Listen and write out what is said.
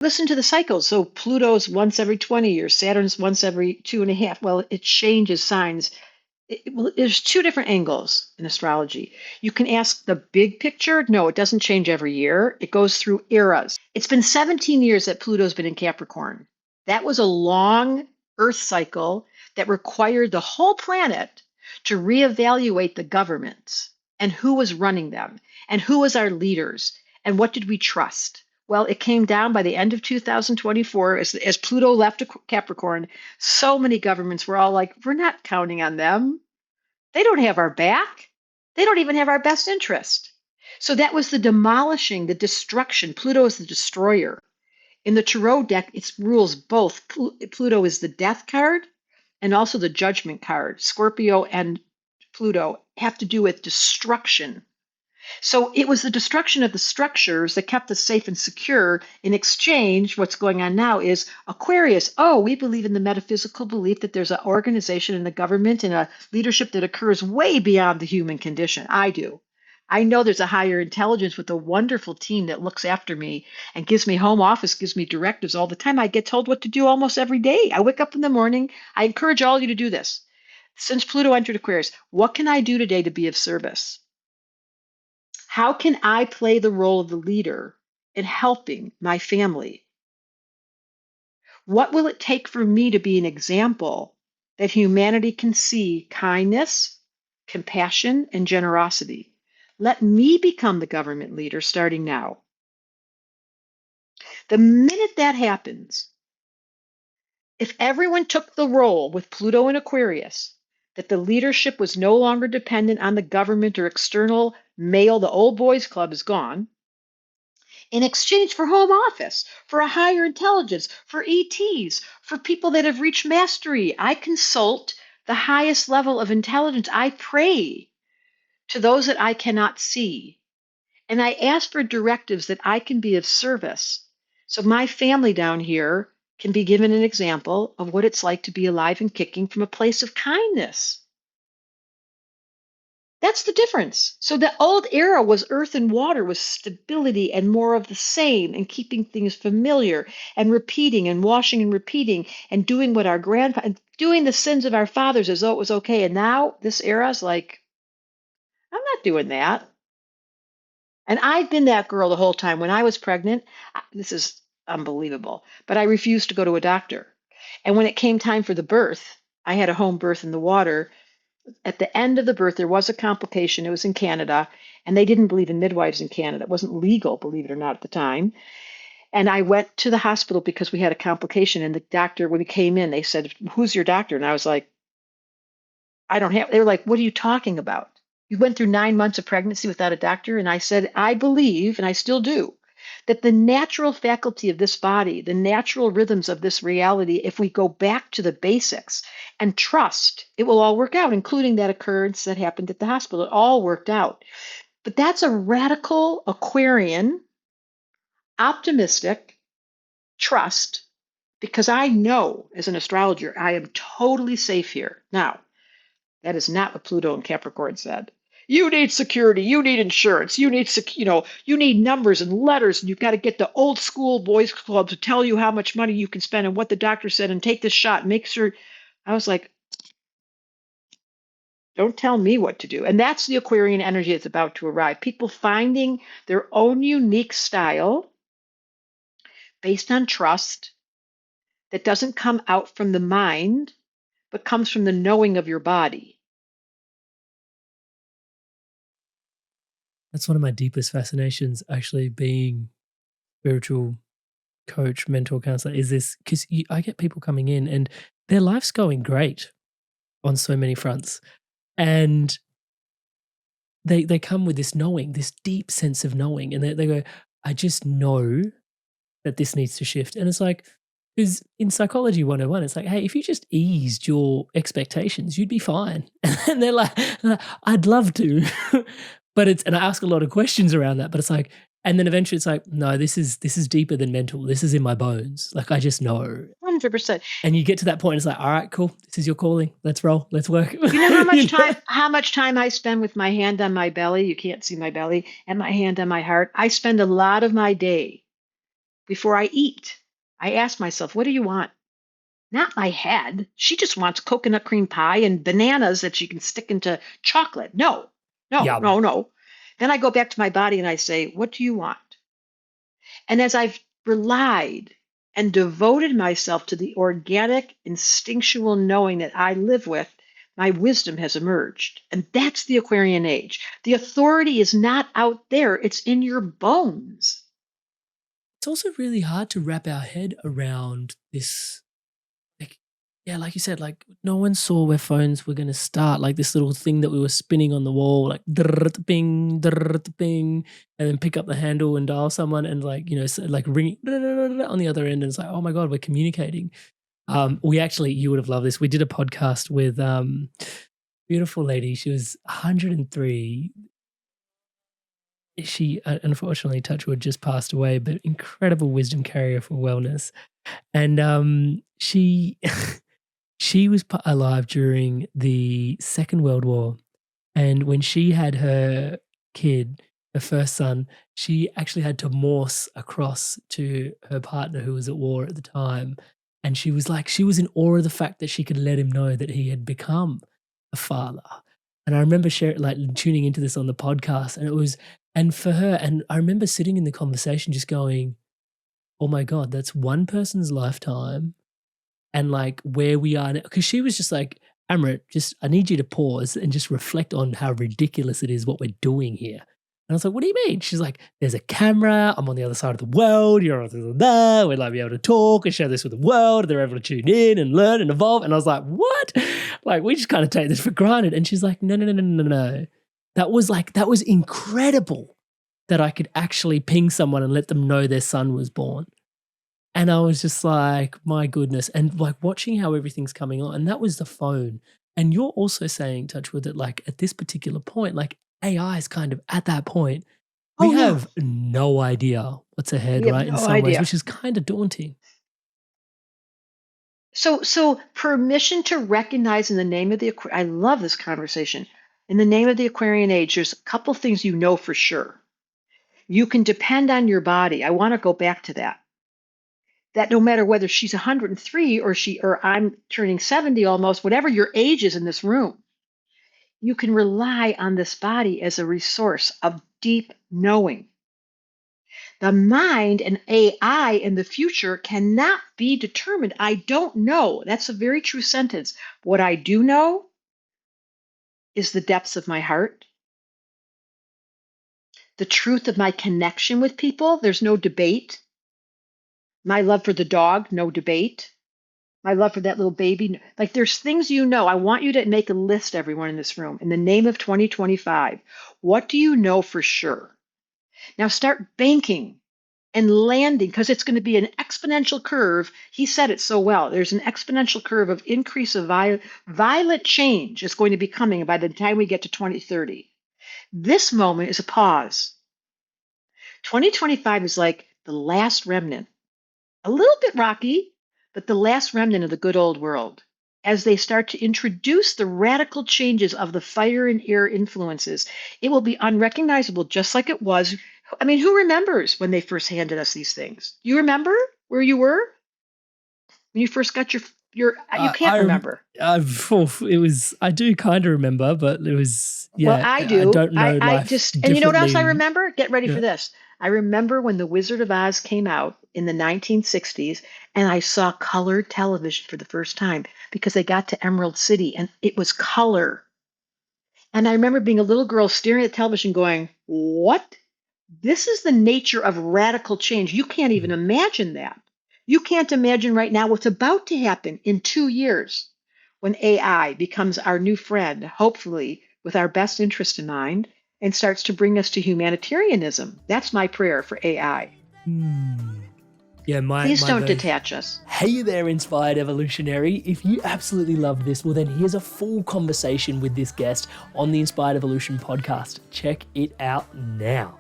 Listen to the cycles. So Pluto's once every 20 years, Saturn's once every 2.5. Well, it changes signs. Well, there's two different angles in astrology. You can ask the big picture. No, it doesn't change every year. It goes through eras. It's been 17 years that Pluto's been in Capricorn. That was a long Earth cycle that required the whole planet to reevaluate the governments and who was running them and who was our leaders and what did we trust. Well, it came down by the end of 2024 as Pluto left Capricorn. So many governments were all like, we're not counting on them. They don't have our back. They don't even have our best interest. So that was the demolishing, the destruction. Pluto is the destroyer. In the Tarot deck, it rules both. Pluto is the death card and also the judgment card. Scorpio and Pluto have to do with destruction. So it was the destruction of the structures that kept us safe and secure. In exchange, what's going on now is Aquarius. Oh, we believe in the metaphysical belief that there's an organization and a government and a leadership that occurs way beyond the human condition. I do. I know there's a higher intelligence with a wonderful team that looks after me and gives me home office, gives me directives all the time. I get told what to do almost every day. I wake up in the morning. I encourage all of you to do this. Since Pluto entered Aquarius, what can I do today to be of service? How can I play the role of the leader in helping my family? What will it take for me to be an example that humanity can see kindness, compassion, and generosity? Let me become the government leader starting now. The minute that happens, if everyone took the role with Pluto and Aquarius, that the leadership was no longer dependent on the government or external mail, the old boys club is gone, in exchange for home office, for a higher intelligence, for ETs, for people that have reached mastery. I consult the highest level of intelligence. I pray to those that I cannot see. And I ask for directives that I can be of service. So my family down here can be given an example of what it's like to be alive and kicking from a place of kindness. That's the difference. So the old era was earth and water, was stability and more of the same, and keeping things familiar and repeating and washing and repeating and doing what our grandpa, doing the sins of our fathers as though it was okay. And now this era is like, I'm not doing that. And I've been that girl the whole time. When I was pregnant, this is unbelievable, but I refused to go to a doctor. And when it came time for the birth, I had a home birth in the water. At the end of the birth, there was a complication. It was in Canada, and they didn't believe in midwives in Canada. It wasn't legal, believe it or not, at the time. And I went to the hospital because we had a complication. And the doctor, when he came in, they said, "Who's your doctor?" And I was like, "I don't have." They were like, "What are you talking about? You went through 9 months of pregnancy without a doctor?" And I said, "I believe, and I still do, that the natural faculty of this body, the natural rhythms of this reality, if we go back to the basics and trust, it will all work out, including that occurrence that happened at the hospital. It all worked out." But that's a radical Aquarian, optimistic trust, because I know as an astrologer, I am totally safe here. Now, that is not what Pluto and Capricorn said. You need security. You need insurance. You need, you need numbers and letters, and you've got to get the old school boys club to tell you how much money you can spend and what the doctor said, and take this shot. Make sure. I was like, don't tell me what to do. And that's the Aquarian energy that's about to arrive. People finding their own unique style based on trust that doesn't come out from the mind, but comes from the knowing of your body. That's one of my deepest fascinations, actually, being spiritual coach, mentor, counselor, is this because I get people coming in and their life's going great on so many fronts. And they come with this knowing, this deep sense of knowing, and they go, I just know that this needs to shift. And it's like, because in Psychology 101, it's like, hey, if you just eased your expectations, you'd be fine. And they're like, I'd love to. But and I ask a lot of questions around that, but it's like, and then eventually it's like, no, this is deeper than mental. This is in my bones. Like, I just know. 100%. And you get to that point, it's like, all right, cool. This is your calling. Let's roll. Let's work. You know how much time how much time I spend with my hand on my belly? You can't see my belly, and my hand on my heart. I spend a lot of my day before I eat. I ask myself, what do you want? Not my head. She just wants coconut cream pie and bananas that she can stick into chocolate. No, no, Yum. no, no. Then I go back to my body and I say, what do you want? And as I've relied and devoted myself to the organic, instinctual knowing that I live with, my wisdom has emerged. And that's the Aquarian age. The authority is not out there, it's in your bones. It's also really hard to wrap our head around this. Like, yeah, like you said, like no one saw where phones were going to start. Like this little thing that we were spinning on the wall, like bing, bing, and then pick up the handle and dial someone, and like like ring on the other end, and it's like, oh my god, we're communicating. We actually, you would have loved this. We did a podcast with beautiful lady. She was 103. She unfortunately, touch wood, just passed away, but incredible wisdom carrier for wellness. And she she was alive during the Second World War, and when she had her kid, her first son, she actually had to morse across to her partner who was at war at the time, and she was in awe of the fact that she could let him know that he had become a father. And I remember tuning into this on the podcast, and for her, and I remember sitting in the conversation just going, "Oh my god, that's one person's lifetime." And like where we are now, because she was just like, Amrit, I need you to pause and just reflect on how ridiculous it is what we're doing here. And I was like, what do you mean? She's like, there's a camera, I'm on the other side of the world, you're on the other side, we'd like be able to talk and share this with the world, they're able to tune in and learn and evolve. And I was like, what? Like, we just kind of take this for granted. And she's like, no. That was incredible that I could actually ping someone and let them know their son was born. And I was just like, my goodness. And like watching how everything's coming on. And that was the phone. And you're also saying, Touchwood, that like at this particular point, like AI is kind of at that point. We have no idea what's ahead, right? In some ways, which is kind of daunting. So permission to recognize in the name of the I love this conversation. In the name of the Aquarian age, there's a couple things you know for sure. You can depend on your body. I want to go back to that. That no matter whether she's 103 or I'm turning 70 almost, whatever your age is in this room, you can rely on this body as a resource of deep knowing. The mind and AI in the future cannot be determined. I don't know. That's a very true sentence. What I do know is the depths of my heart, the truth of my connection with people. There's no debate. My love for the dog, no debate. My love for that little baby. Like there's things you know. I want you to make a list, everyone in this room, in the name of 2025. What do you know for sure? Now start banking and landing, because it's going to be an exponential curve. He said it so well. There's an exponential curve of increase of violent change is going to be coming by the time we get to 2030. This moment is a pause. 2025 is like the last remnant. A little bit rocky, but the last remnant of the good old world. As they start to introduce the radical changes of the fire and air influences, it will be unrecognizable, just like it was. I mean, who remembers when they first handed us these things? You remember where you were when you first got your you can't remember. It was, I do kind of remember, but it was, yeah. Well, I do. I don't know and you know what else I remember? Get ready for this. I remember when The Wizard of Oz came out in the 1960s, and I saw colored television for the first time because they got to Emerald City and it was color. And I remember being a little girl staring at television going, what? This is the nature of radical change. You can't even imagine that. You can't imagine right now what's about to happen in 2 years when AI becomes our new friend, hopefully with our best interest in mind, and starts to bring us to humanitarianism. That's my prayer for AI. Yeah, Please don't detach us. Hey there, Inspired Evolutionary. If you absolutely loved this, well then here's a full conversation with this guest on the Inspired Evolution podcast. Check it out now.